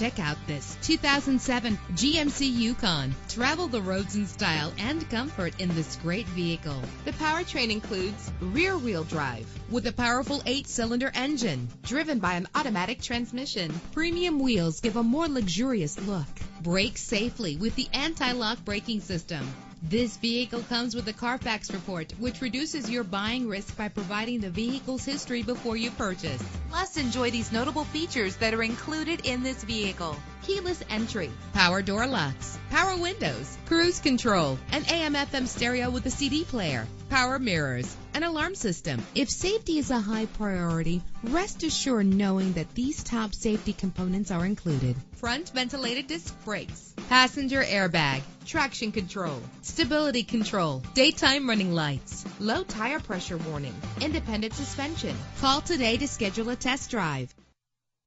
Check out this 2007 GMC Yukon. Travel the roads in style and comfort in this great vehicle. The powertrain includes rear-wheel drive with a powerful 8-cylinder engine driven by an automatic transmission. Premium wheels give a more luxurious look. Brake safely with the anti-lock braking system. This vehicle comes with a Carfax report, which reduces your buying risk by providing the vehicle's history before you purchase. Plus, enjoy these notable features that are included in this vehicle: keyless entry, power door locks, power windows, cruise control, an AM/FM stereo with a CD player, power mirrors, an alarm system. If safety is a high priority, rest assured knowing that these top safety components are included: front ventilated disc brakes, passenger airbag, traction control, stability control, daytime running lights, low tire pressure warning, independent suspension. Call today to schedule a test drive.